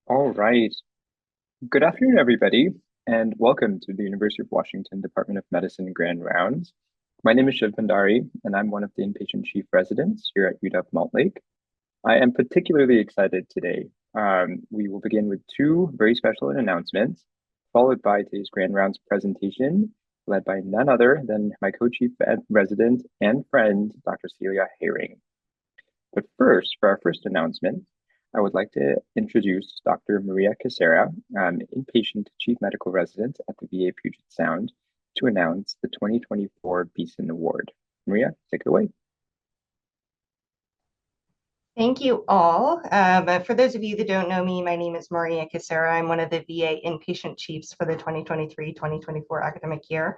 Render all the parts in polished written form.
All right. Good afternoon, everybody, and welcome to the University of Washington Department of Medicine Grand Rounds. My name is Shiv Bhandari, and I'm one of the inpatient chief residents here at UW Montlake. I am particularly excited today. We will begin with two very special announcements, followed by today's Grand Rounds presentation, led by none other than my co-chief resident and friend, Dr. Celia Haering. But first, for our first announcement, I would like to introduce Dr. Maria Casera, inpatient chief medical resident at the VA Puget Sound, to announce the 2024 Beeson Award. Maria, take it away. Thank you all. But for those of you that don't know me, my name is Maria Casera. I'm one of the VA inpatient chiefs for the 2023-2024 academic year.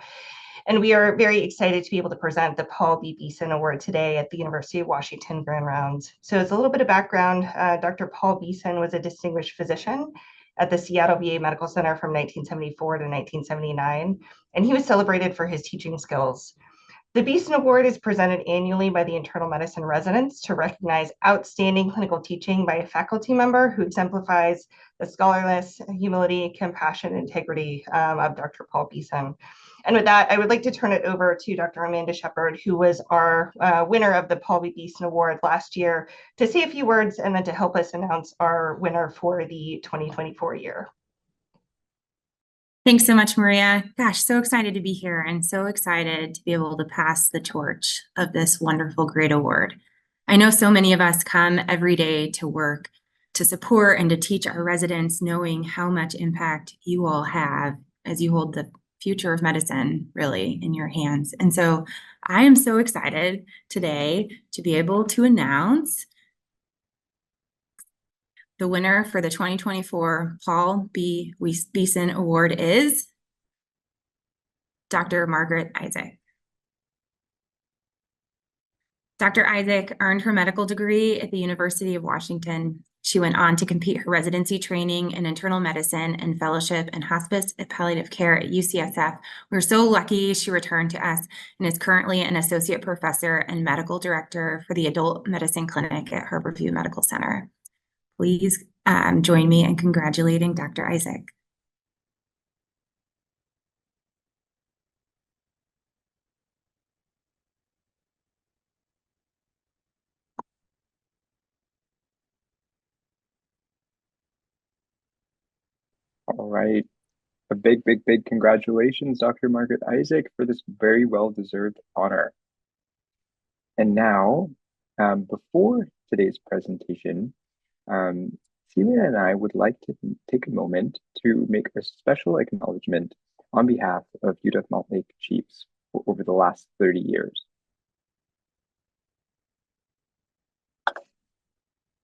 And we are very excited to be able to present the Paul B. Beeson Award today at the University of Washington Grand Rounds. So as a little bit of background, Dr. Paul Beeson was a distinguished physician at the Seattle VA Medical Center from 1974 to 1979, and he was celebrated for his teaching skills. The Beeson Award is presented annually by the internal medicine residents to recognize outstanding clinical teaching by a faculty member who exemplifies the scholarliness, humility, compassion, and integrity of Dr. Paul Beeson. And with that, I would like to turn it over to Dr. Amanda Shepard, who was our winner of the Paul B. Beeson Award last year, to say a few words and then to help us announce our winner for the 2024 year. Thanks so much, Maria. Gosh, so excited to be here and so excited to be able to pass the torch of this wonderful, great award. I know so many of us come every day to work to support and to teach our residents, knowing how much impact you all have as you hold the future of medicine really in your hands. And so I am so excited today to be able to announce the winner for the 2024 Paul B. Beeson Award is Dr. Margaret Isaac. Dr. Isaac earned her medical degree at the University of Washington. She went on to complete her residency training in internal medicine and fellowship in hospice and palliative care at UCSF. We're so lucky she returned to us and is currently an associate professor and medical director for the adult medicine clinic at Harborview Medical Center. Please join me in congratulating Dr. Isaac. All right. A big, big, big congratulations, Dr. Margaret Isaac, for this very well-deserved honor. And now, before today's presentation, Celia and I would like to take a moment to make a special acknowledgement on behalf of UW Montlake Chiefs over the last 30 years.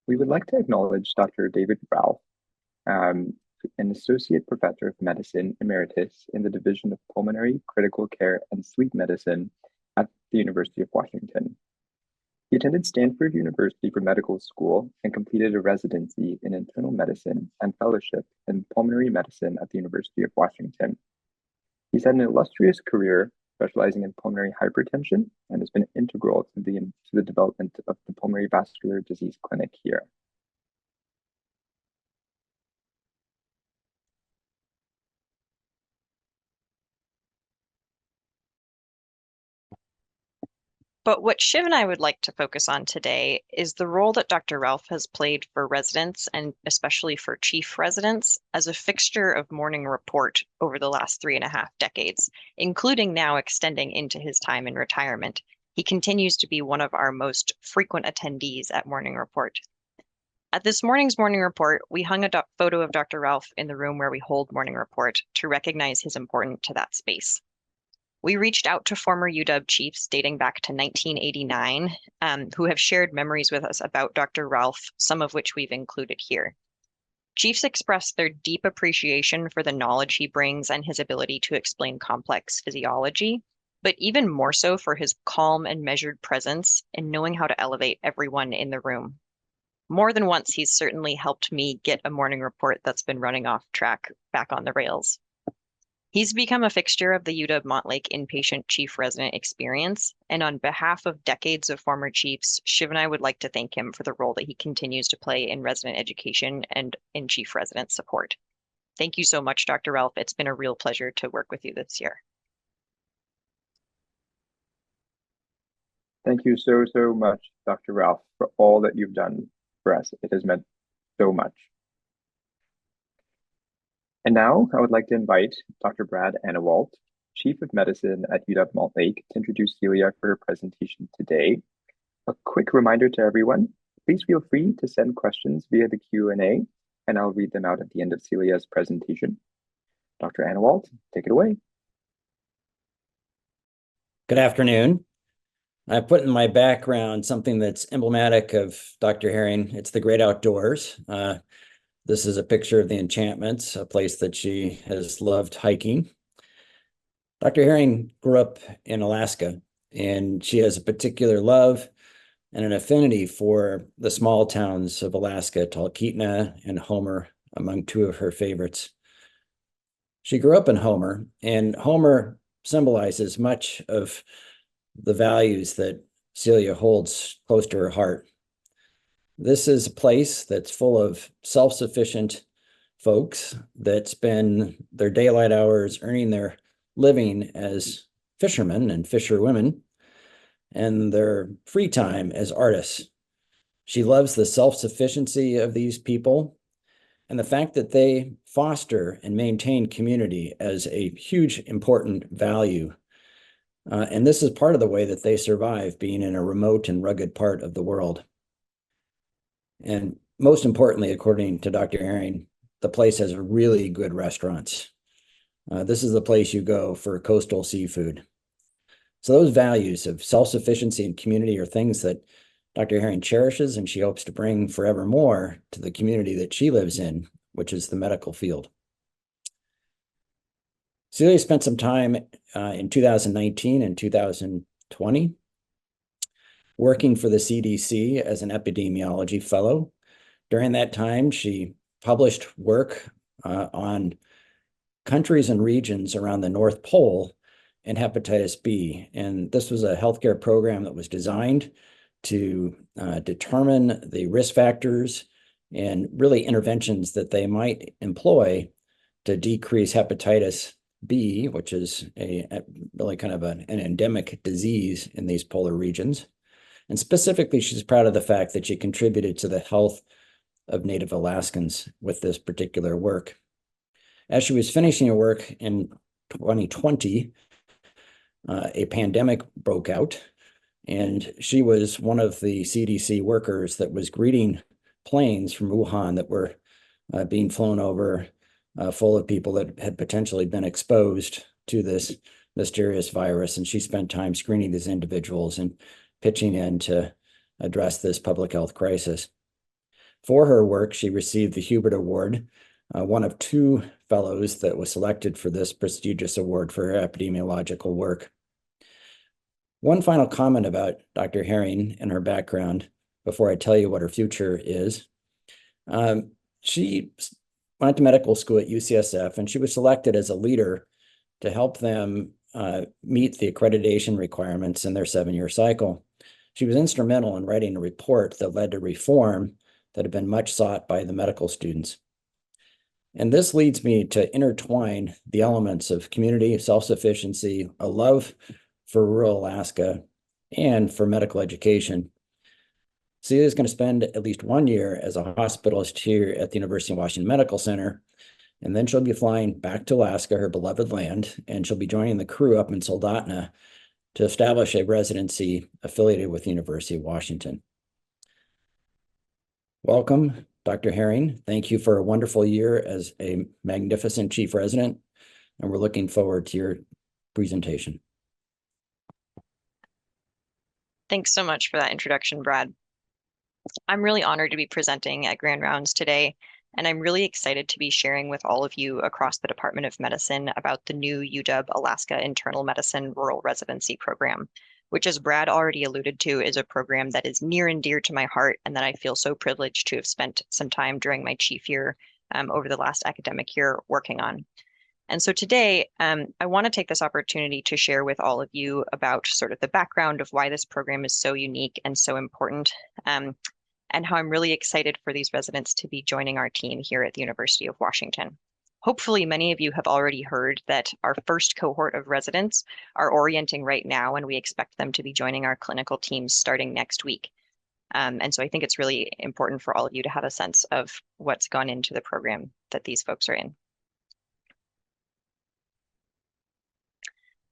We would like to acknowledge Dr. David Ralph, an associate professor of medicine emeritus in the Division of Pulmonary, Critical Care, and Sleep Medicine at the University of Washington. He attended Stanford University for medical school and completed a residency in internal medicine and fellowship in pulmonary medicine at the University of Washington. He's had an illustrious career specializing in pulmonary hypertension and has been integral to the development of the pulmonary vascular disease clinic here. But what Shiv and I would like to focus on today is the role that Dr. Ralph has played for residents and especially for chief residents as a fixture of morning report over the last 3.5 decades, including now extending into his time in retirement. He continues to be one of our most frequent attendees at morning report. At this morning's morning report, we hung a photo of Dr. Ralph in the room where we hold morning report to recognize his importance to that space. We reached out to former UW chiefs dating back to 1989 who have shared memories with us about Dr. Ralph, some of which we've included here. Chiefs expressed their deep appreciation for the knowledge he brings and his ability to explain complex physiology, but even more so for his calm and measured presence and knowing how to elevate everyone in the room. More than once, he's certainly helped me get a morning report that's been running off track back on the rails. He's become a fixture of the UW Montlake inpatient chief resident experience, and on behalf of decades of former chiefs, Shiv and I would like to thank him for the role that he continues to play in resident education and in chief resident support. Thank you so much, Dr. Ralph. It's been a real pleasure to work with you this year. Thank you so, so much, Dr. Ralph, for all that you've done for us. It has meant so much. And now I would like to invite Dr. Brad Annewalt, Chief of Medicine at UW Montlake, to introduce Celia for her presentation today. A quick reminder to everyone, please feel free to send questions via the Q&A, and I'll read them out at the end of Celia's presentation. Dr. Annewalt, take it away. Good afternoon. I put in my background something that's emblematic of Dr. Haering. It's the great outdoors. This is a picture of the Enchantments, a place that she has loved hiking. Dr. Haering grew up in Alaska, and she has a particular love and an affinity for the small towns of Alaska, Talkeetna and Homer, among two of her favorites. She grew up in Homer, and Homer symbolizes much of the values that Celia holds close to her heart. This is a place that's full of self-sufficient folks that spend their daylight hours earning their living as fishermen and fisherwomen and their free time as artists. She loves the self-sufficiency of these people and the fact that they foster and maintain community as a huge, important value. And this is part of the way that they survive, being in a remote and rugged part of the world. And most importantly, according to Dr. Haering, the place has really good restaurants. This is the place you go for coastal seafood. So those values of self-sufficiency and community are things that Dr. Haering cherishes, and she hopes to bring forevermore to the community that she lives in, which is the medical field. Celia spent some time in 2019 and 2020 working for the CDC as an epidemiology fellow. During that time, she published work on countries and regions around the North Pole and hepatitis B. And this was a healthcare program that was designed to determine the risk factors and really interventions that they might employ to decrease hepatitis B, which is really kind of an endemic disease in these polar regions. And specifically, she's proud of the fact that she contributed to the health of Native Alaskans with this particular work. As she was finishing her work in 2020, a pandemic broke out, and she was one of the CDC workers that was greeting planes from Wuhan that were being flown over full of people that had potentially been exposed to this mysterious virus. And she spent time screening these individuals and pitching in to address this public health crisis. For her work, she received the Hubert Award, one of two fellows that was selected for this prestigious award for her epidemiological work. One final comment about Dr. Haering and her background before I tell you what her future is. She went to medical school at UCSF, and she was selected as a leader to help them meet the accreditation requirements in their 7-year cycle. She was instrumental in writing a report that led to reform that had been much sought by the medical students. And this leads me to intertwine the elements of community, self-sufficiency, a love for rural Alaska, and for medical education. Celia is going to spend at least 1 year as a hospitalist here at the University of Washington Medical Center, and then she'll be flying back to Alaska, her beloved land, and she'll be joining the crew up in Soldotna to establish a residency affiliated with the University of Washington. Welcome, Dr. Haering. Thank you for a wonderful year as a magnificent chief resident, and we're looking forward to your presentation. Thanks so much for that introduction, Brad. I'm really honored to be presenting at Grand Rounds today, and I'm really excited to be sharing with all of you across the Department of Medicine about the new UW Alaska Internal Medicine Rural Residency Program, which, as Brad already alluded to, is a program that is near and dear to my heart and that I feel so privileged to have spent some time during my chief year over the last academic year working on. And so today, I want to take this opportunity to share with all of you about sort of the background of why this program is so unique and so important, and how I'm really excited for these residents to be joining our team here at the University of Washington. Hopefully, many of you have already heard that our first cohort of residents are orienting right now, and we expect them to be joining our clinical teams starting next week. And so I think it's really important for all of you to have a sense of what's gone into the program that these folks are in.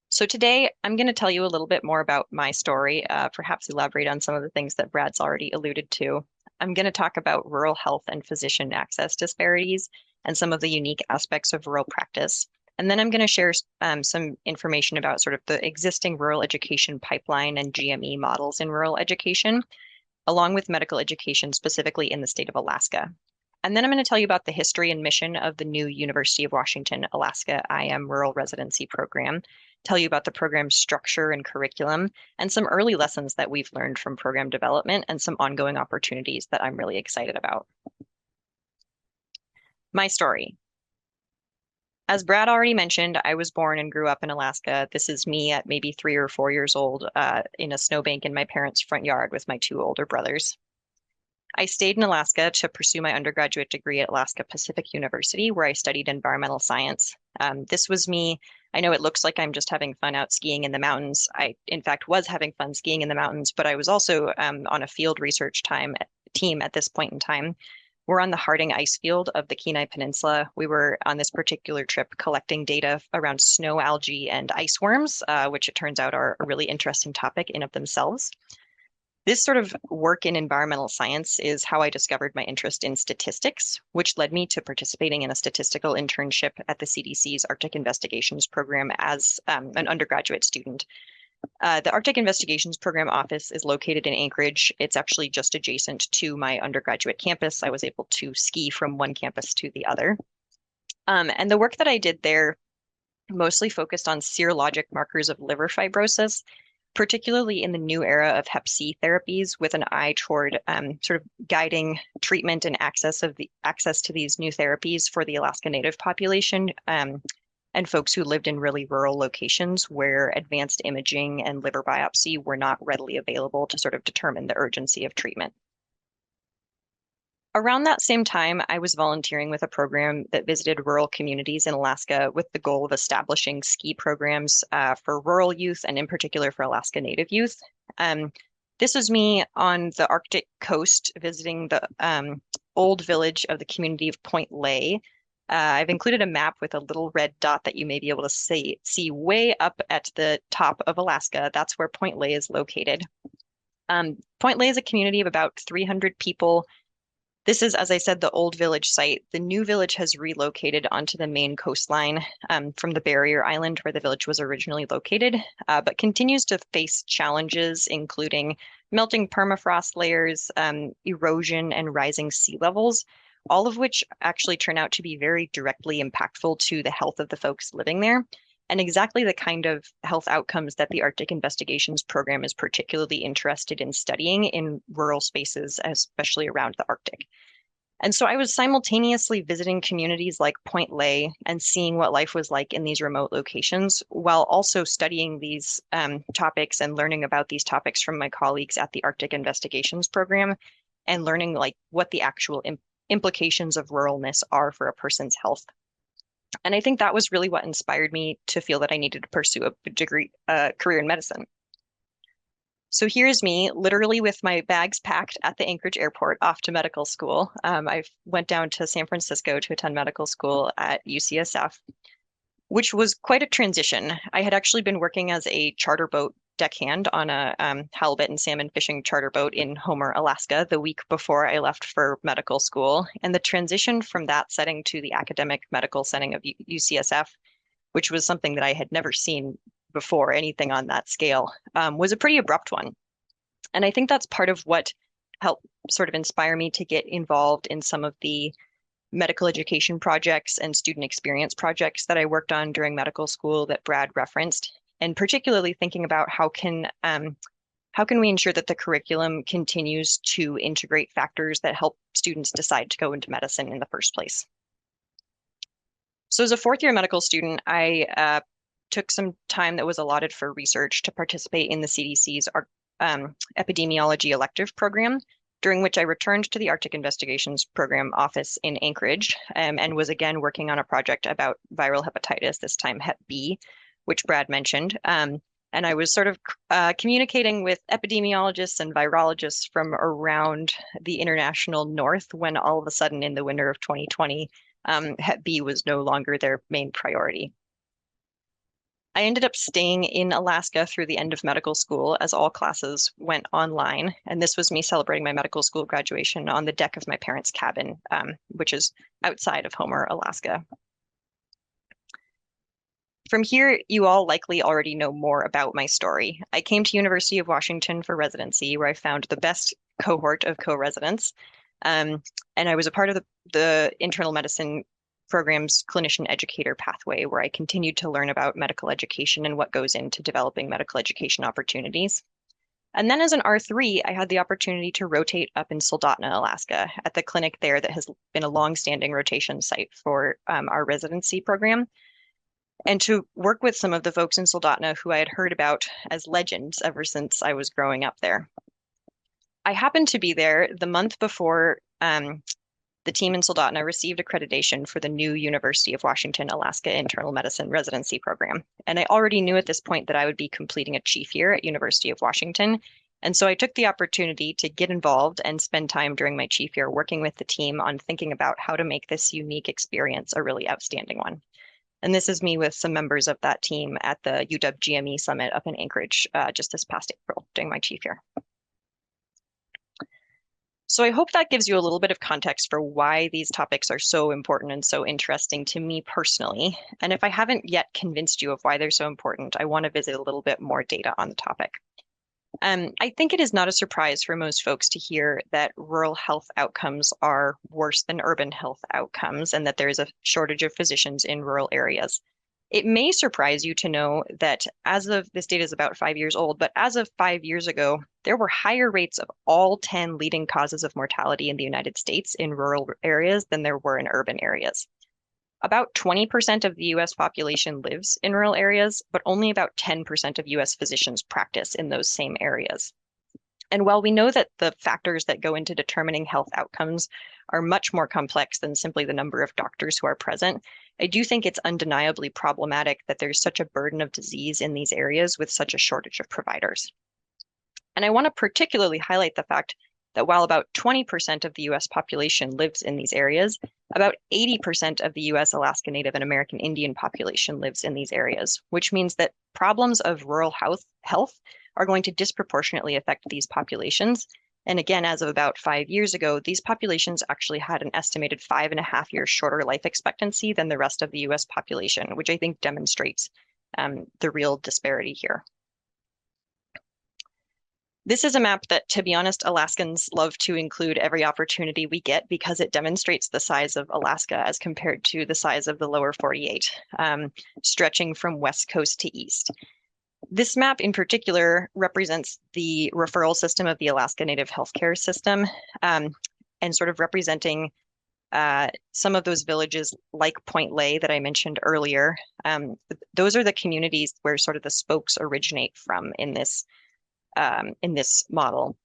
So today, I'm going to tell you a little bit more about my story, perhaps elaborate on some of the things that Brad's already alluded to. I'm going to talk about rural health and physician access disparities and some of the unique aspects of rural practice. And then I'm going to share some information about sort of the existing rural education pipeline and GME models in rural education, along with medical education specifically in the state of Alaska. And then I'm going to tell you about the history and mission of the new University of Washington, Alaska IM Rural Residency Program, tell you about the program's structure and curriculum, and some early lessons that we've learned from program development and some ongoing opportunities that I'm really excited about. My story. As Brad already mentioned, I was born and grew up in Alaska. This is me at maybe 3 or 4 years old in a snowbank in my parents' front yard with my 2 older brothers. I stayed in Alaska to pursue my undergraduate degree at Alaska Pacific University, where I studied environmental science. This was me. I know it looks like I'm just having fun out skiing in the mountains. I, in fact, was having fun skiing in the mountains, but I was also on a field research team at this point in time. We're on the Haering ice field of the Kenai Peninsula. We were on this particular trip collecting data around snow algae and ice worms, which it turns out are a really interesting topic in of themselves. This sort of work in environmental science is how I discovered my interest in statistics, which led me to participating in a statistical internship at the CDC's Arctic Investigations Program as an undergraduate student. The Arctic Investigations Program office is located in Anchorage. It's actually just adjacent to my undergraduate campus. I was able to ski from one campus to the other. And the work that I did there mostly focused on serologic markers of liver fibrosis, particularly in the new era of Hep C therapies, with an eye toward sort of guiding treatment and access to these new therapies for the Alaska Native population and folks who lived in really rural locations where advanced imaging and liver biopsy were not readily available to sort of determine the urgency of treatment. Around that same time, I was volunteering with a program that visited rural communities in Alaska with the goal of establishing ski programs for rural youth and in particular for Alaska Native youth. This was me on the Arctic coast visiting the old village of the community of Point Lay. I've included a map with a little red dot that you may be able to see way up at the top of Alaska. That's where Point Lay is located. Point Lay is a community of about 300 people. This is, as I said, the old village site. The new village has relocated onto the main coastline from the barrier island where the village was originally located, but continues to face challenges, including melting permafrost layers, erosion, and rising sea levels, all of which actually turn out to be very directly impactful to the health of the folks living there, and exactly the kind of health outcomes that the Arctic Investigations Program is particularly interested in studying in rural spaces, especially around the Arctic. And so I was simultaneously visiting communities like Point Lay and seeing what life was like in these remote locations, while also studying these topics and learning about these topics from my colleagues at the Arctic Investigations Program and learning like what the actual implications of ruralness are for a person's health. And I think that was really what inspired me to feel that I needed to pursue a career in medicine. So here's me, literally with my bags packed at the Anchorage airport off to medical school. I went down to San Francisco to attend medical school at UCSF, which was quite a transition. I had actually been working as a charter boat deckhand on a halibut and salmon fishing charter boat in Homer, Alaska, the week before I left for medical school. And the transition from that setting to the academic medical setting of UCSF, which was something that I had never seen before, anything on that scale, was a pretty abrupt one. And I think that's part of what helped sort of inspire me to get involved in some of the medical education projects and student experience projects that I worked on during medical school that Brad referenced, and particularly thinking about how can we ensure that the curriculum continues to integrate factors that help students decide to go into medicine in the first place. So as a fourth-year medical student, I took some time that was allotted for research to participate in the CDC's epidemiology elective program, during which I returned to the Arctic Investigations Program office in Anchorage and was again working on a project about viral hepatitis, this time Hep B, which Brad mentioned. And I was sort of communicating with epidemiologists and virologists from around the international north when all of a sudden in the winter of 2020, Hep B was no longer their main priority. I ended up staying in Alaska through the end of medical school as all classes went online. And this was me celebrating my medical school graduation on the deck of my parents' cabin, which is outside of Homer, Alaska. From here, you all likely already know more about my story. I came to University of Washington for residency, where I found the best cohort of co-residents. And I was a part of the internal medicine program's clinician educator pathway, where I continued to learn about medical education and what goes into developing medical education opportunities. And then as an R3, I had the opportunity to rotate up in Soldotna, Alaska, at the clinic there that has been a long-standing rotation site for our residency program, and to work with some of the folks in Soldotna who I had heard about as legends ever since I was growing up there. I happened to be there the month before the team in Soldotna received accreditation for the new University of Washington, Alaska internal medicine residency program. And I already knew at this point that I would be completing a chief year at University of Washington. And so I took the opportunity to get involved and spend time during my chief year working with the team on thinking about how to make this unique experience a really outstanding one. And this is me with some members of that team at the UW GME Summit up in Anchorage just this past April during my chief year. So I hope that gives you a little bit of context for why these topics are so important and so interesting to me personally. And if I haven't yet convinced you of why they're so important, I want to visit a little bit more data on the topic. I think it is not a surprise for most folks to hear that rural health outcomes are worse than urban health outcomes and that there is a shortage of physicians in rural areas. It may surprise you to know that as of, this data is about 5 years old, but as of 5 years ago, there were higher rates of all 10 leading causes of mortality in the United States in rural areas than there were in urban areas. About 20% of the US population lives in rural areas, but only about 10% of US physicians practice in those same areas. And while we know that the factors that go into determining health outcomes are much more complex than simply the number of doctors who are present, I do think it's undeniably problematic that there's such a burden of disease in these areas with such a shortage of providers. And I want to particularly highlight the fact that while about 20% of the US population lives in these areas, about 80% of the US Alaska Native and American Indian population lives in these areas, which means that problems of rural health are going to disproportionately affect these populations. And again, as of about 5 years ago, these populations actually had an estimated 5.5 years shorter life expectancy than the rest of the US population, which I think demonstrates the real disparity here. This is a map that, to be honest, Alaskans love to include every opportunity we get because it demonstrates the size of Alaska as compared to the size of the lower 48, stretching from west coast to east. This map in particular represents the referral system of the Alaska Native healthcare system and sort of representing some of those villages like Point Lay that I mentioned earlier. Those are the communities where sort of the spokes originate from in this model.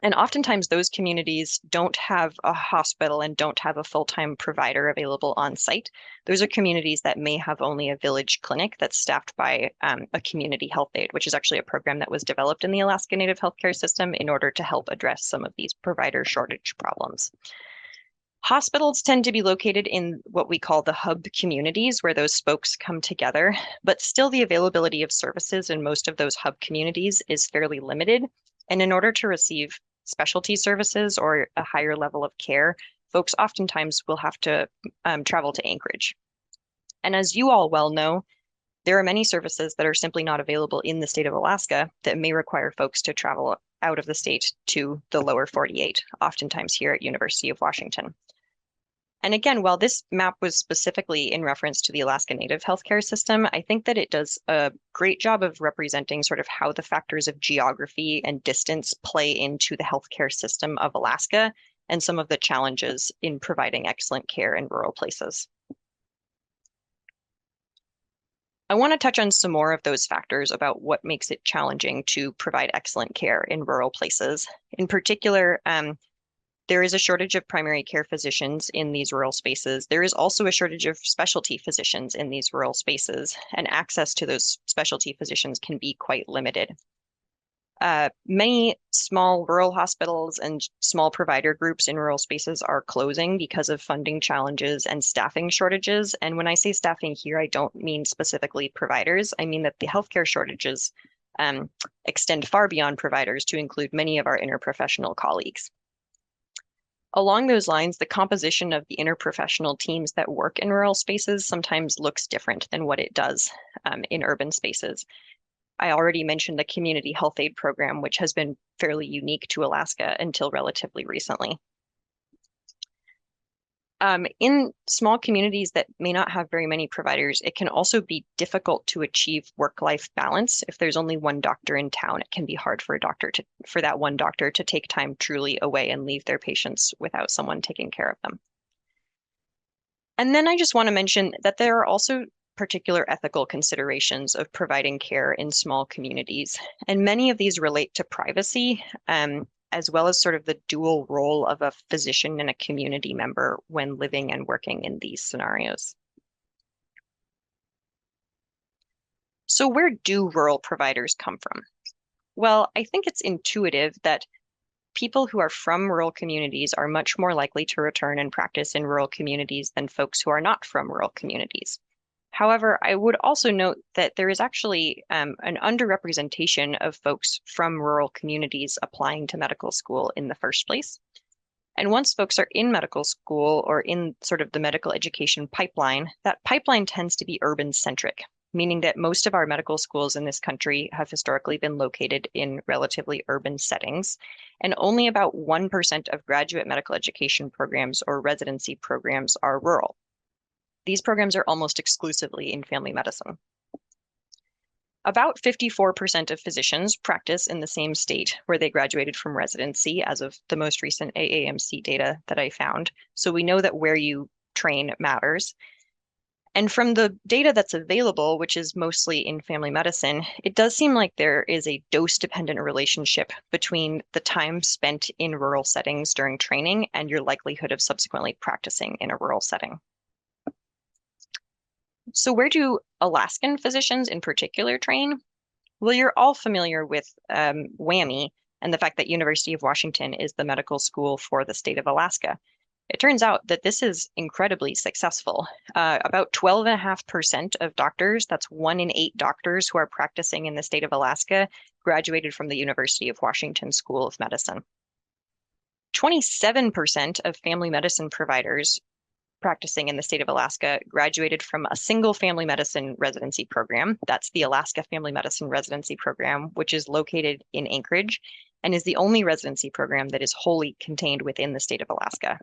And oftentimes those communities don't have a hospital and don't have a full-time provider available on site. Those are communities that may have only a village clinic that's staffed by a community health aide, which is actually a program that was developed in the Alaska Native healthcare system in order to help address some of these provider shortage problems. Hospitals tend to be located in what we call the hub communities where those spokes come together, but still the availability of services in most of those hub communities is fairly limited. And in order to receive specialty services or a higher level of care, folks oftentimes will have to travel to Anchorage. And as you all well know, there are many services that are simply not available in the state of Alaska that may require folks to travel out of the state to the lower 48, oftentimes here at University of Washington. And again, while this map was specifically in reference to the Alaska Native healthcare system, I think that it does a great job of representing sort of how the factors of geography and distance play into the healthcare system of Alaska and some of the challenges in providing excellent care in rural places. I want to touch on some more of those factors about what makes it challenging to provide excellent care in rural places. In particular, there is a shortage of primary care physicians in these rural spaces. There is also a shortage of specialty physicians in these rural spaces, and access to those specialty physicians can be quite limited. Many small rural hospitals and small provider groups in rural spaces are closing because of funding challenges and staffing shortages. And when I say staffing here, I don't mean specifically providers. I mean that the healthcare shortages extend far beyond providers to include many of our interprofessional colleagues. Along those lines, the composition of the interprofessional teams that work in rural spaces sometimes looks different than what it does in urban spaces. I already mentioned the community health aid program, which has been fairly unique to Alaska until relatively recently. In small communities that may not have very many providers, it can also be difficult to achieve work-life balance. If there's only one doctor in town, it can be hard for that one doctor to take time truly away and leave their patients without someone taking care of them. And then I just want to mention that there are also particular ethical considerations of providing care in small communities. And many of these relate to privacy, as well as sort of the dual role of a physician and a community member when living and working in these scenarios. So where do rural providers come from? Well, I think it's intuitive that people who are from rural communities are much more likely to return and practice in rural communities than folks who are not from rural communities. However, I would also note that there is actually an underrepresentation of folks from rural communities applying to medical school in the first place. And once folks are in medical school or in sort of the medical education pipeline, that pipeline tends to be urban-centric, meaning that most of our medical schools in this country have historically been located in relatively urban settings, and only about 1% of graduate medical education programs or residency programs are rural. These programs are almost exclusively in family medicine. About 54% of physicians practice in the same state where they graduated from residency as of the most recent AAMC data that I found. So we know that where you train matters. And from the data that's available, which is mostly in family medicine, it does seem like there is a dose-dependent relationship between the time spent in rural settings during training and your likelihood of subsequently practicing in a rural setting. So where do Alaskan physicians in particular train? Well, you're all familiar with WWAMI and the fact that University of Washington is the medical school for the state of Alaska. It turns out that this is incredibly successful. About 12.5% of doctors, that's 1 in 8 doctors who are practicing in the state of Alaska, graduated from the University of Washington School of Medicine. 27% of family medicine providers practicing in the state of Alaska graduated from a single family medicine residency program. That's the Alaska Family Medicine Residency Program, which is located in Anchorage and is the only residency program that is wholly contained within the state of Alaska.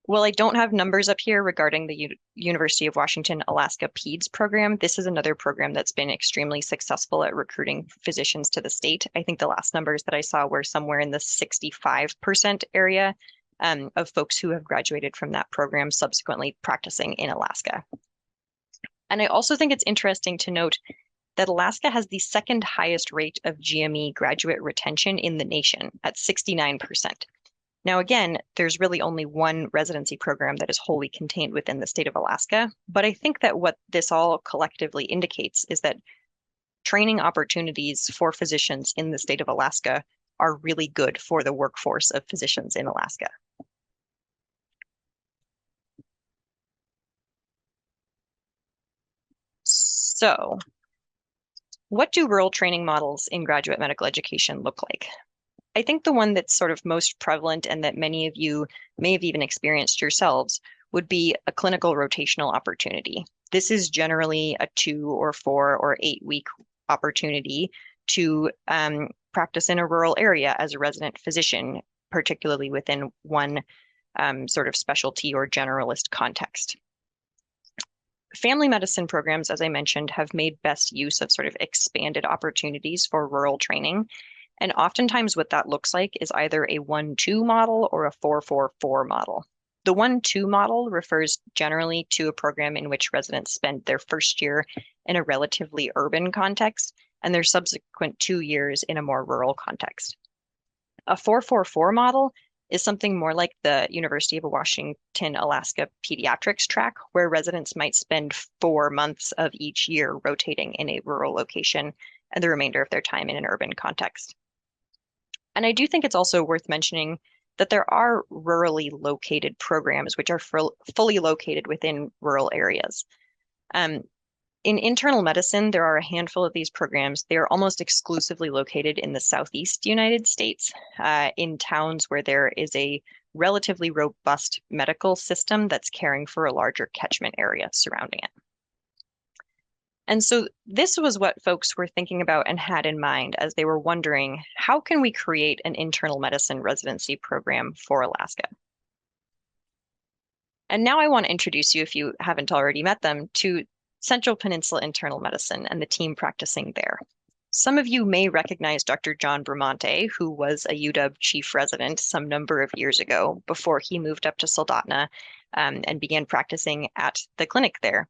Well, I don't have numbers up here regarding the University of Washington Alaska PEDS program. This is another program that's been extremely successful at recruiting physicians to the state. I think the last numbers that I saw were somewhere in the 65% area of folks who have graduated from that program subsequently practicing in Alaska. And I also think it's interesting to note that Alaska has the second highest rate of GME graduate retention in the nation at 69%. Now, again, there's really only one residency program that is wholly contained within the state of Alaska, but I think that what this all collectively indicates is that training opportunities for physicians in the state of Alaska are really good for the workforce of physicians in Alaska. So, what do rural training models in graduate medical education look like? I think the one that's sort of most prevalent and that many of you may have even experienced yourselves would be a clinical rotational opportunity. This is generally a 2 or 4 or 8 week opportunity to practice in a rural area as a resident physician, particularly within one sort of specialty or generalist context. Family medicine programs, as I mentioned, have made best use of sort of expanded opportunities for rural training. And oftentimes what that looks like is either a 1-2 model or a 4-4-4 model. The 1-2 model refers generally to a program in which residents spend their first year in a relatively urban context and their subsequent 2 years in a more rural context. A 4-4-4 model is something more like the University of Washington, Alaska pediatrics track, where residents might spend 4 months of each year rotating in a rural location and the remainder of their time in an urban context. And I do think it's also worth mentioning that there are rurally located programs which are fully located within rural areas. In internal medicine, there are a handful of these programs. They are almost exclusively located in the Southeast United States, in towns where there is a relatively robust medical system that's caring for a larger catchment area surrounding it. And so this was what folks were thinking about and had in mind as they were wondering, how can we create an internal medicine residency program for Alaska? And now I want to introduce you, if you haven't already met them, to Central Peninsula Internal Medicine and the team practicing there. Some of you may recognize Dr. John Bramante, who was a UW chief resident some number of years ago before he moved up to Soldotna and began practicing at the clinic there.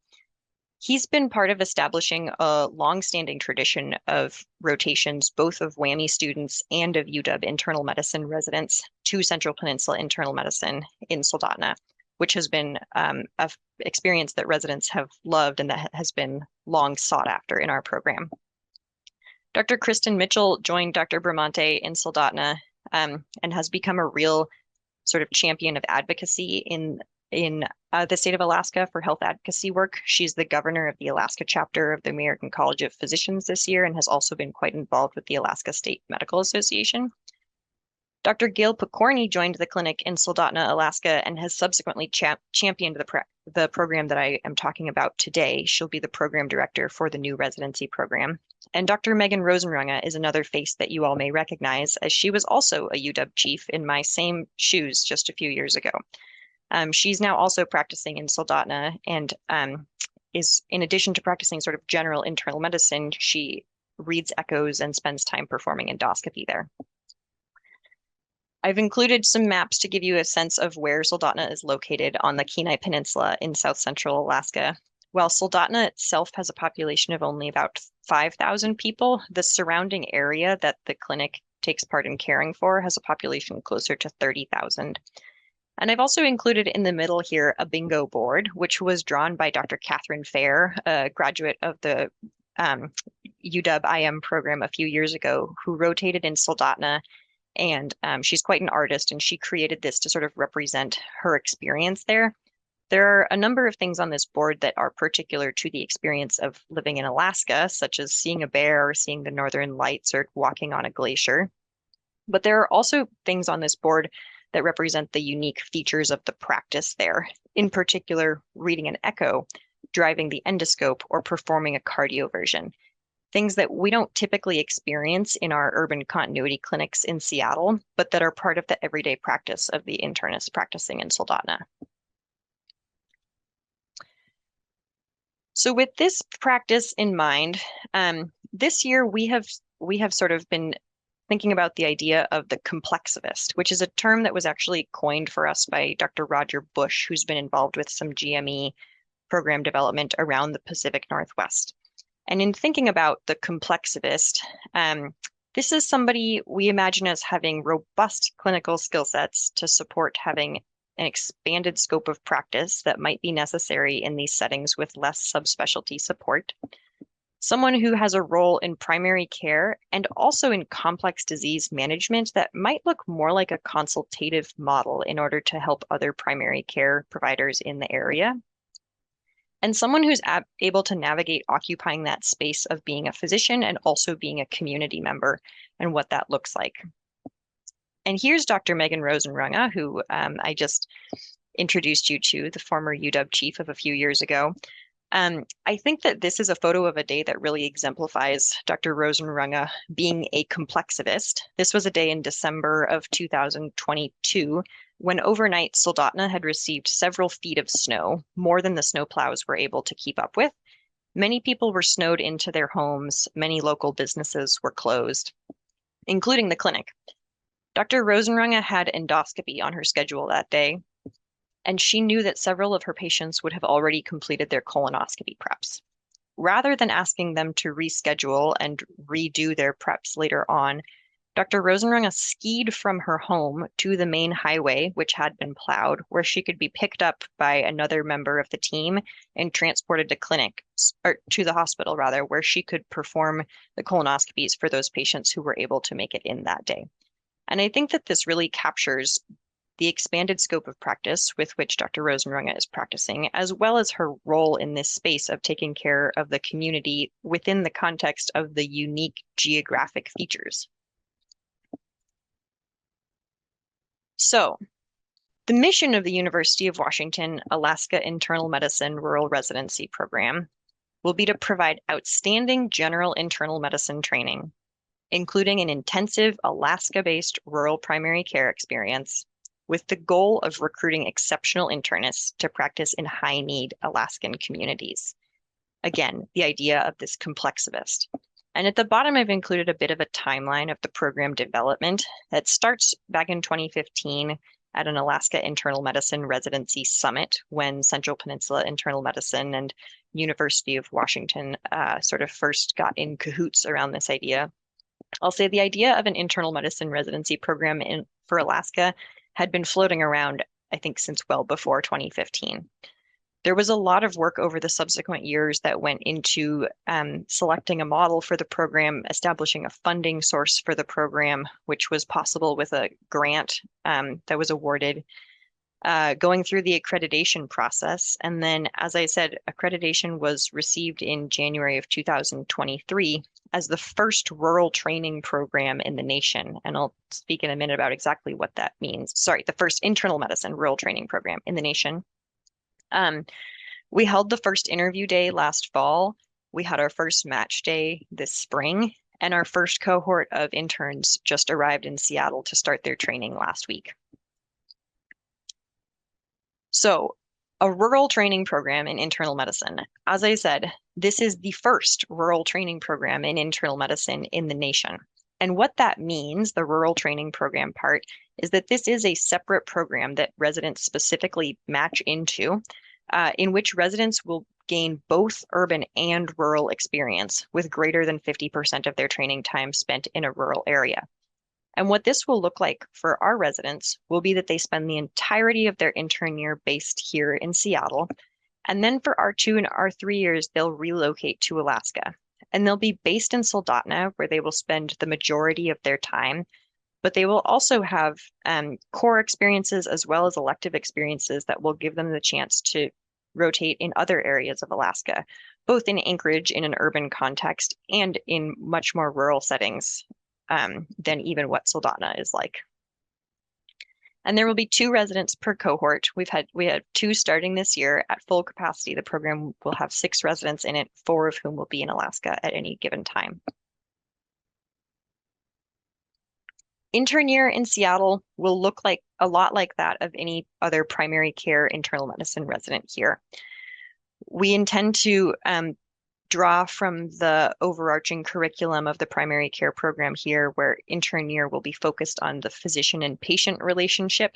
He's been part of establishing a long-standing tradition of rotations, both of WWAMI students and of UW internal medicine residents to Central Peninsula Internal Medicine in Soldotna, which has been an experience that residents have loved and that has been long sought after in our program. Dr. Kristen Mitchell joined Dr. Bramante in Soldotna and has become a real sort of champion of advocacy in the state of Alaska for health advocacy work. She's the governor of the Alaska chapter of the American College of Physicians this year and has also been quite involved with the Alaska State Medical Association. Dr. Gail Pokorny joined the clinic in Soldotna, Alaska, and has subsequently championed the program that I am talking about today. She'll be the program director for the new residency program. And Dr. Megan Rosenrunge is another face that you all may recognize, as she was also a UW chief in my same shoes just a few years ago. She's now also practicing in Soldotna and is, in addition to practicing sort of general internal medicine, she reads echoes and spends time performing endoscopy there. I've included some maps to give you a sense of where Soldotna is located on the Kenai Peninsula in south central Alaska. While Soldotna itself has a population of only about 5,000 people, the surrounding area that the clinic takes part in caring for has a population closer to 30,000. And I've also included in the middle here a bingo board, which was drawn by Dr. Catherine Fair, a graduate of the UW IM program a few years ago, who rotated in Soldotna. And she's quite an artist, and she created this to sort of represent her experience there. There are a number of things on this board that are particular to the experience of living in Alaska, such as seeing a bear or seeing the northern lights or walking on a glacier. But there are also things on this board that represent the unique features of the practice there, in particular, reading an echo, driving the endoscope, or performing a cardioversion. Things that we don't typically experience in our urban continuity clinics in Seattle, but that are part of the everyday practice of the internist practicing in Soldotna. So with this practice in mind, this year we have sort of been thinking about the idea of the complexivist, which is a term that was actually coined for us by Dr. Roger Bush, who's been involved with some GME program development around the Pacific Northwest. And in thinking about the complexivist, this is somebody we imagine as having robust clinical skill sets to support having an expanded scope of practice that might be necessary in these settings with less subspecialty support. Someone who has a role in primary care and also in complex disease management that might look more like a consultative model in order to help other primary care providers in the area. And someone who's able to navigate occupying that space of being a physician and also being a community member and what that looks like. And here's Dr. Megan Rosenrunge, who I just introduced you to, the former UW chief of a few years ago. I think that this is a photo of a day that really exemplifies Dr. Rosenrunge being a complexivist. This was a day in December of 2022 when overnight Soldotna had received several feet of snow, more than the snowplows were able to keep up with. Many people were snowed into their homes. Many local businesses were closed, including the clinic. Dr. Rosenrunge had endoscopy on her schedule that day. and she knew that several of her patients would have already completed their colonoscopy preps. Rather than asking them to reschedule and redo their preps later on, Dr. Rosenrunge skied from her home to the main highway, which had been plowed, where she could be picked up by another member of the team and transported to the hospital rather, where she could perform the colonoscopies for those patients who were able to make it in that day. And I think that this really captures the expanded scope of practice with which Dr. Rosenrunge is practicing, as well as her role in this space of taking care of the community within the context of the unique geographic features. So, the mission of the University of Washington Alaska Internal Medicine Rural Residency Program will be to provide outstanding general internal medicine training, including an intensive Alaska-based rural primary care experience, with the goal of recruiting exceptional internists to practice in high-need Alaskan communities. Again, the idea of this complexivist. And at the bottom, I've included a bit of a timeline of the program development that starts back in 2015 at an Alaska Internal Medicine Residency Summit when Central Peninsula Internal Medicine and University of Washington sort of first got in cahoots around this idea. I'll say the idea of an internal medicine residency program for Alaska had been floating around, I think, since well before 2015. There was a lot of work over the subsequent years that went into selecting a model for the program, establishing a funding source for the program, which was possible with a grant that was awarded, going through the accreditation process. And then, as I said, accreditation was received in January of 2023 as the first rural training program in the nation. And I'll speak in a minute about exactly what that means. Sorry, the first internal medicine rural training program in the nation. We held the first interview day last fall. We had our first match day this spring, and our first cohort of interns just arrived in Seattle to start their training last week. So, a rural training program in internal medicine. As I said, this is the first rural training program in internal medicine in the nation. And what that means, the rural training program part, is that this is a separate program that residents specifically match into, in which residents will gain both urban and rural experience with greater than 50% of their training time spent in a rural area. And what this will look like for our residents will be that they spend the entirety of their intern year based here in Seattle. And then for R2 and R3 years, they'll relocate to Alaska. And they'll be based in Soldotna, where they will spend the majority of their time. But they will also have core experiences as well as elective experiences that will give them the chance to rotate in other areas of Alaska, both in Anchorage in an urban context and in much more rural settings than even what Soldotna is like. And there will be 2 residents per cohort. We had 2 starting this year at full capacity. The program will have 6 residents in it, 4 of whom will be in Alaska at any given time. Intern year in Seattle will look like a lot like that of any other primary care internal medicine resident here. We intend to draw from the overarching curriculum of the primary care program here, where intern year will be focused on the physician and patient relationship.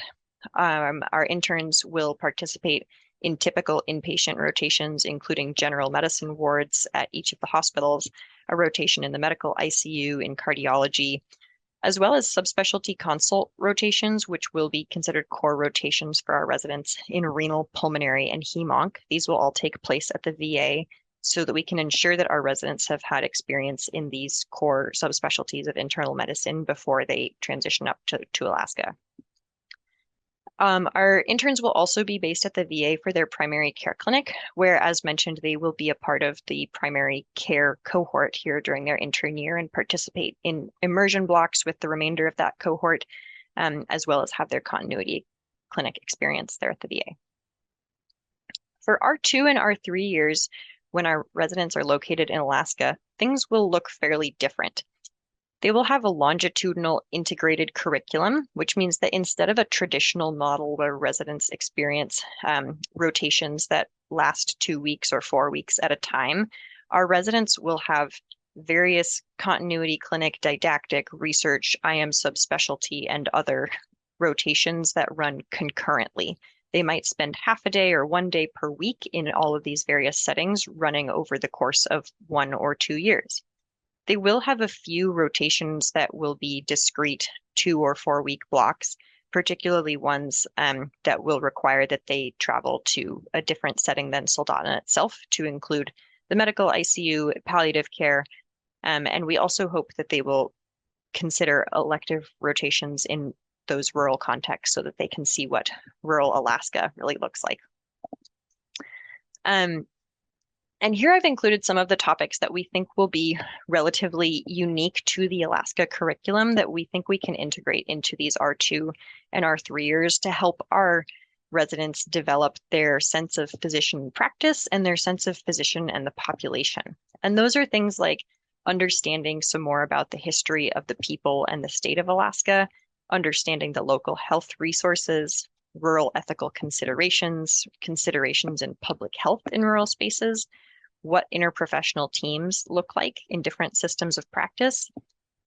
Our interns will participate in typical inpatient rotations, including general medicine wards at each of the hospitals, a rotation in the medical ICU, in cardiology, as well as subspecialty consult rotations, which will be considered core rotations for our residents in renal, pulmonary, and hem-onc. These will all take place at the VA so that we can ensure that our residents have had experience in these core subspecialties of internal medicine before they transition up to Alaska. Our interns will also be based at the VA for their primary care clinic, where, as mentioned, they will be a part of the primary care cohort here during their intern year and participate in immersion blocks with the remainder of that cohort, as well as have their continuity clinic experience there at the VA. For R2 and R3 years, when our residents are located in Alaska, things will look fairly different. They will have a longitudinal integrated curriculum, which means that instead of a traditional model where residents experience rotations that last 2 weeks or 4 weeks at a time, our residents will have various continuity clinic, didactic, research, IM subspecialty, and other rotations that run concurrently. They might spend half a day or 1 day per week in all of these various settings running over the course of 1 or 2 years. They will have a few rotations that will be discrete 2 or 4 week blocks, particularly ones that will require that they travel to a different setting than Soldotna itself to include the medical ICU, palliative care, and we also hope that they will consider elective rotations in those rural contexts so that they can see what rural Alaska really looks like. And here I've included some of the topics that we think will be relatively unique to the Alaska curriculum that we think we can integrate into these R2 and R3 years to help our residents develop their sense of physician practice and their sense of physician and the population. And those are things like understanding some more about the history of the people and the state of Alaska, understanding the local health resources, rural ethical considerations in public health in rural spaces, what interprofessional teams look like in different systems of practice,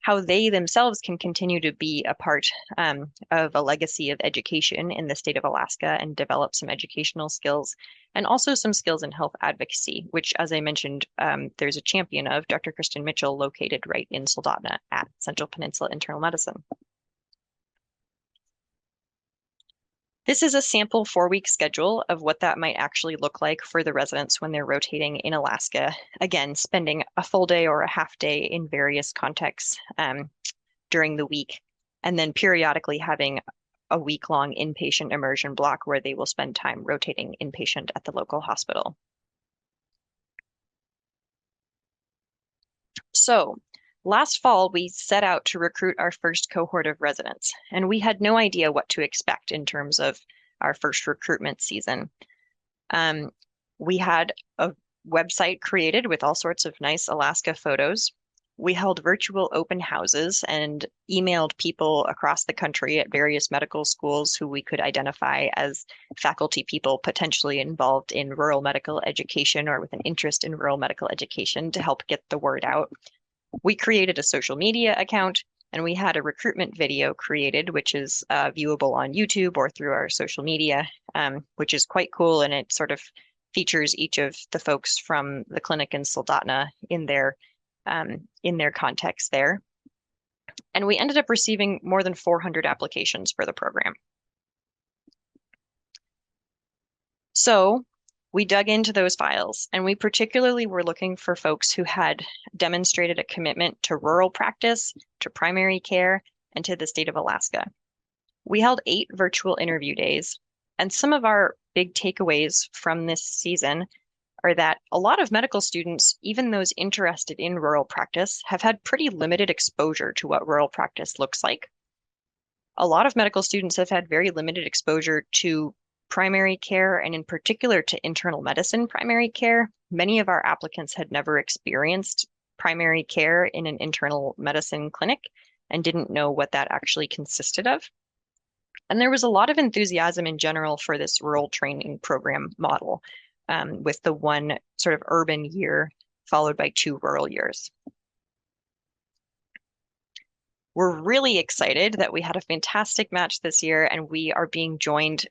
how they themselves can continue to be a part of a legacy of education in the state of Alaska and develop some educational skills, and also some skills in health advocacy, which, as I mentioned, there's a champion of, Dr. Kristen Mitchell, located right in Soldotna at Central Peninsula Internal Medicine. This is a sample 4-week schedule of what that might actually look like for the residents when they're rotating in Alaska. Again, spending a full day or a half day in various contexts during the week, and then periodically having a week-long inpatient immersion block where they will spend time rotating inpatient at the local hospital. So, last fall, we set out to recruit our first cohort of residents, and we had no idea what to expect in terms of our first recruitment season. We had a website created with all sorts of nice Alaska photos. We held virtual open houses and emailed people across the country at various medical schools who we could identify as faculty people potentially involved in rural medical education or with an interest in rural medical education to help get the word out. We created a social media account, and we had a recruitment video created, which is viewable on YouTube or through our social media, which is quite cool, and it sort of features each of the folks from the clinic in Soldotna in their context there. And we ended up receiving more than 400 applications for the program. So we dug into those files, and we particularly were looking for folks who had demonstrated a commitment to rural practice, to primary care, and to the state of Alaska. We held 8 virtual interview days, and some of our big takeaways from this season are that a lot of medical students, even those interested in rural practice, have had pretty limited exposure to what rural practice looks like. A lot of medical students have had very limited exposure to primary care, and in particular to internal medicine primary care. Many of our applicants had never experienced primary care in an internal medicine clinic and didn't know what that actually consisted of. And there was a lot of enthusiasm in general for this rural training program model, with the 1 sort of urban year followed by 2 rural years. We're really excited that we had a fantastic match this year, and we are being joined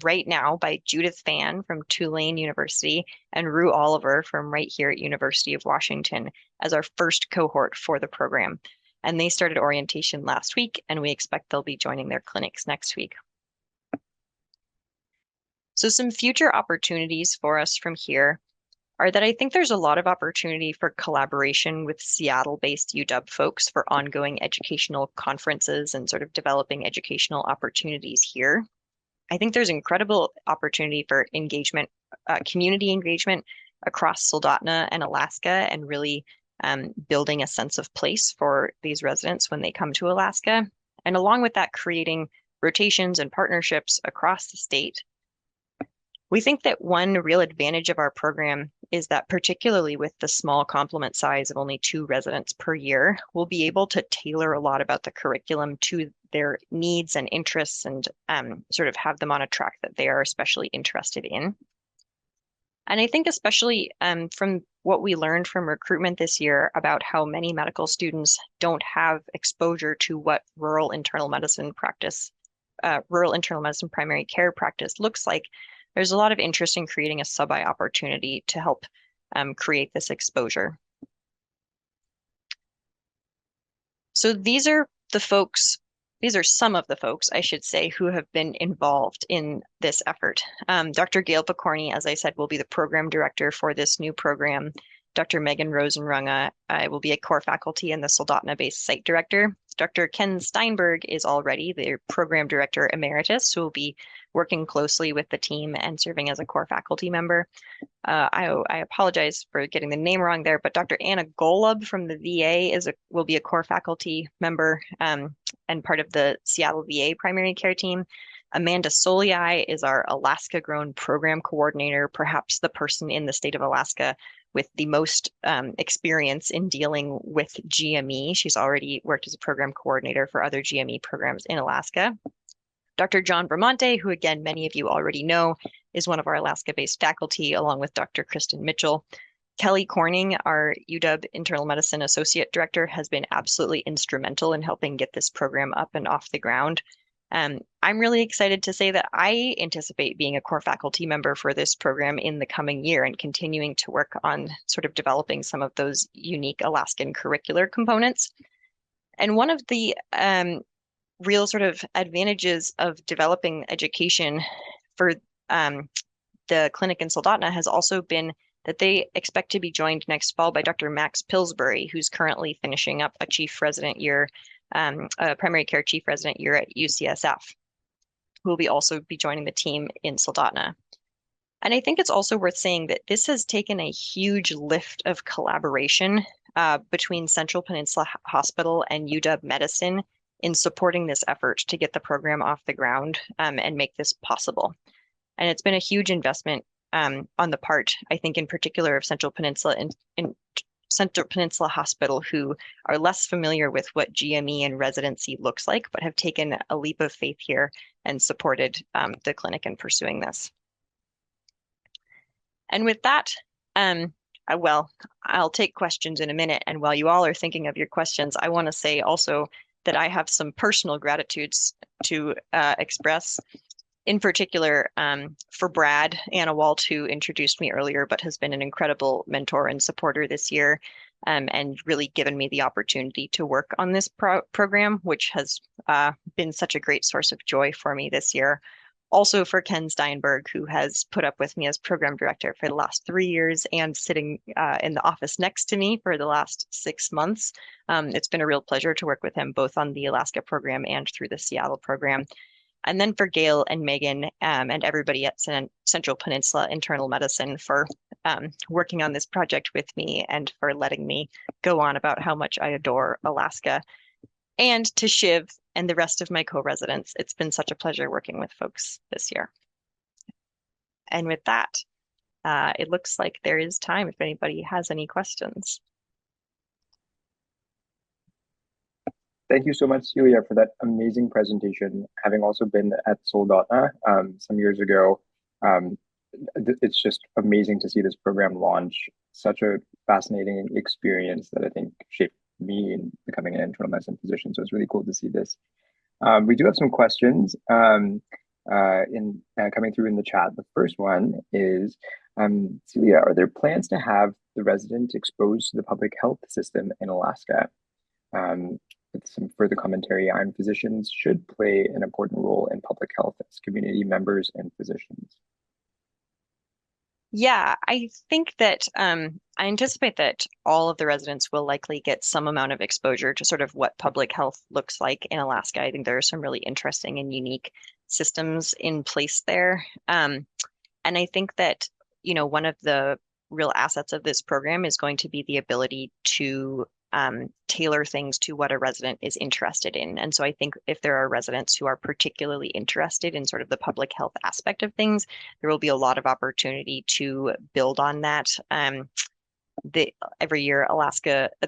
right now by Judith Fan from Tulane University and Rue Oliver from right here at University of Washington as our first cohort for the program. And they started orientation last week, and we expect they'll be joining their clinics next week. So some future opportunities for us from here are that I think there's a lot of opportunity for collaboration with Seattle-based UW folks for ongoing educational conferences and sort of developing educational opportunities here. I think there's incredible opportunity for engagement, community engagement across Soldotna and Alaska, and really building a sense of place for these residents when they come to Alaska. And along with that, creating rotations and partnerships across the state. We think that one real advantage of our program is that, particularly with the small complement size of only 2 residents per year, we'll be able to tailor a lot about the curriculum to their needs and interests, and sort of have them on a track that they are especially interested in. And I think especially from what we learned from recruitment this year about how many medical students don't have exposure to what rural internal medicine practice rural internal medicine primary care practice looks like, there's a lot of interest in creating a sub-I opportunity to help create this exposure. So these are some of the folks, I should say, who have been involved in this effort. Dr. Gail Picorni, as I said, will be the program director for this new program. Dr. Megan Rosenrunge will be a core faculty and the Soldotna-based site director. Dr. Ken Steinberg is already the program director emeritus, who will be working closely with the team and serving as a core faculty member. I apologize for getting the name wrong there, but Dr. Anna Golub from the VA will be a core faculty member and part of the Seattle VA primary care team. Amanda Soliai is our Alaska-grown program coordinator, perhaps the person in the state of Alaska with the most experience in dealing with GME. She's already worked as a program coordinator for other GME programs in Alaska. Dr. John Bramante, who again, many of you already know, is one of our Alaska-based faculty, along with Dr. Kristen Mitchell. Kelly Corning, our UW Internal Medicine Associate Director, has been absolutely instrumental in helping get this program up and off the ground. I'm really excited to say that I anticipate being a core faculty member for this program in the coming year and continuing to work on sort of developing some of those unique Alaskan curricular components. And one of the real sort of advantages of developing education for the clinic in Soldotna has also been that they expect to be joined next fall by Dr. Max Pillsbury, who's currently finishing up a chief resident year, a primary care chief resident year at UCSF, who will also be joining the team in Soldotna. And I think it's also worth saying that this has taken a huge lift of collaboration between Central Peninsula Hospital and UW Medicine in supporting this effort to get the program off the ground and make this possible. And it's been a huge investment on the part, I think, in particular of Central Peninsula and Central Peninsula Hospital, who are less familiar with what GME and residency looks like, but have taken a leap of faith here and supported the clinic in pursuing this. And with that, well, I'll take questions in a minute. And while you all are thinking of your questions, I want to say also that I have some personal gratitudes to express. In particular, for Brad Annawalt, who introduced me earlier, but has been an incredible mentor and supporter this year, and really given me the opportunity to work on this program, which has been such a great source of joy for me this year. Also for Ken Steinberg, who has put up with me as program director for the last 3 years and sitting in the office next to me for the last 6 months. It's been a real pleasure to work with him both on the Alaska program and through the Seattle program. And then for Gail and Megan and everybody at Central Peninsula Internal Medicine for working on this project with me and for letting me go on about how much I adore Alaska. And to Shiv and the rest of my co-residents, it's been such a pleasure working with folks this year. And with that, it looks like there is time if anybody has any questions. Thank you so much, Celia, for that amazing presentation. Having also been at Soldotna some years ago, it's just amazing to see this program launch. Such a fascinating experience that I think shaped me in becoming an internal medicine physician. So it's really cool to see this. We do have some questions coming through in the chat. The first one is, Celia, are there plans to have the resident exposed to the public health system in Alaska? With some further commentary on physicians should play an important role in public health as community members and physicians. Yeah, I think that I anticipate that all of the residents will likely get some amount of exposure to sort of what public health looks like in Alaska. I think there are some really interesting and unique systems in place there. And I think that, you know, one of the real assets of this program is going to be the ability to tailor things to what a resident is interested in. And so I think if there are residents who are particularly interested in sort of the public health aspect of things, there will be a lot of opportunity to build on that. Every year,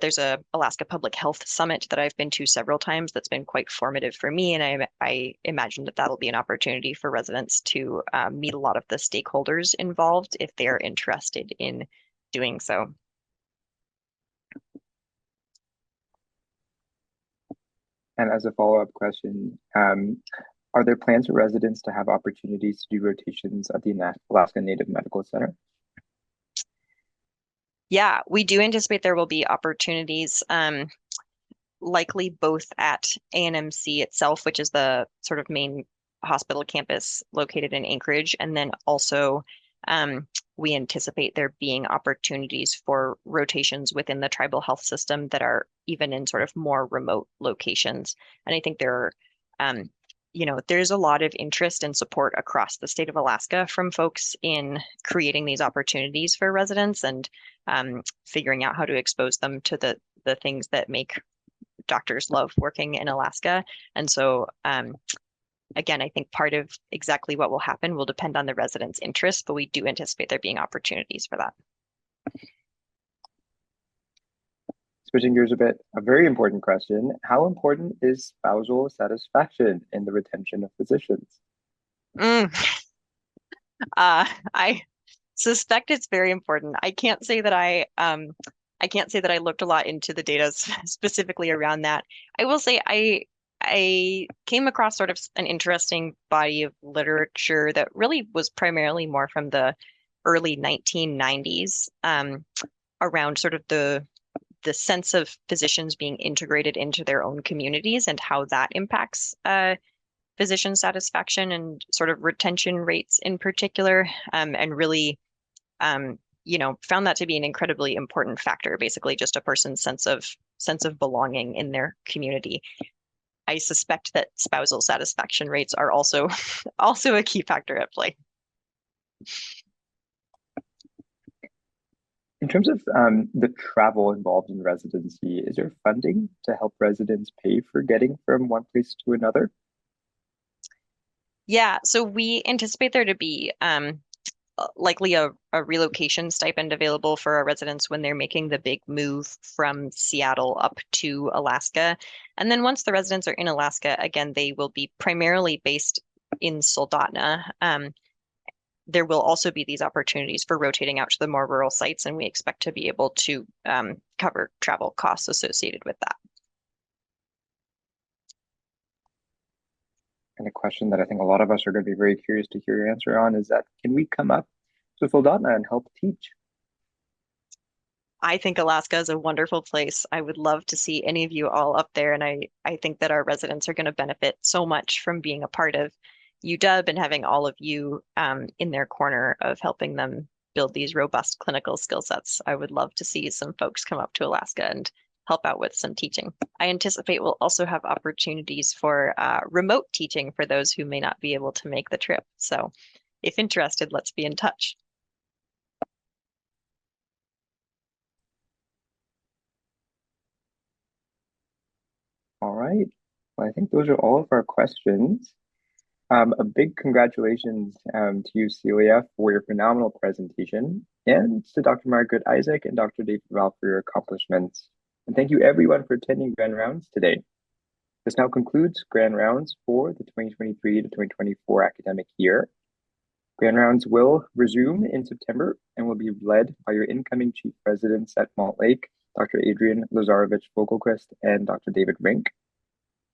there's a Alaska Public Health Summit that I've been to several times that's been quite formative for me. And I imagine that that'll be an opportunity for residents to meet a lot of the stakeholders involved if they're interested in doing so. And as a follow-up question, Are there plans for residents to have opportunities to do rotations at the Alaska Native Medical Center? Yeah, we do anticipate there will be opportunities, likely both at ANMC itself, which is the sort of main hospital campus located in Anchorage, and then also we anticipate there being opportunities for rotations within the tribal health system that are even in sort of more remote locations. And I think there's a lot of interest and support across the state of Alaska from folks in creating these opportunities for residents and figuring out how to expose them to the things that make doctors love working in Alaska. And so again, I think part of exactly what will happen will depend on the residents' interest, but we do anticipate there being opportunities for that. Switching gears a bit, a very important question. How important is spousal satisfaction in the retention of physicians? I suspect it's very important. I can't say that I looked a lot into the data specifically around that. I will say I came across sort of an interesting body of literature that really was primarily more from the early 1990s around sort of the sense of physicians being integrated into their own communities and how that impacts physician satisfaction and sort of retention rates in particular, and really found that to be an incredibly important factor, basically just a person's sense of belonging in their community. I suspect that spousal satisfaction rates are also a key factor at play. In terms of the travel involved in residency, is there funding to help residents pay for getting from one place to another? Yeah, so we anticipate there to be likely a relocation stipend available for our residents when they're making the big move from Seattle up to Alaska. And then once the residents are in Alaska, again, they will be primarily based in Soldotna. There will also be these opportunities for rotating out to the more rural sites, and we expect to be able to cover travel costs associated with that. And a question that I think a lot of us are going to be very curious to hear your answer on is that, can we come up to Soldotna and help teach? I think Alaska is a wonderful place. I would love to see any of you all up there, and I think that our residents are going to benefit so much from being a part of UW and having all of you in their corner of helping them build these robust clinical skill sets. I would love to see some folks come up to Alaska and help out with some teaching. I anticipate we'll also have opportunities for remote teaching for those who may not be able to make the trip. So if interested, let's be in touch. All right. Well, I think those are all of our questions. A big congratulations to you, Celia, for your phenomenal presentation, and to Dr. Margaret Isaac and Dr. David Ralph for your accomplishments. And thank you everyone for attending Grand Rounds today. This now concludes Grand Rounds for the 2023 to 2024 academic year. Grand Rounds will resume in September and will be led by your incoming chief residents at Montlake, Dr. Adrian Lazarevich Vogelquist and Dr. David Rink.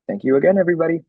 Thank you again, everybody.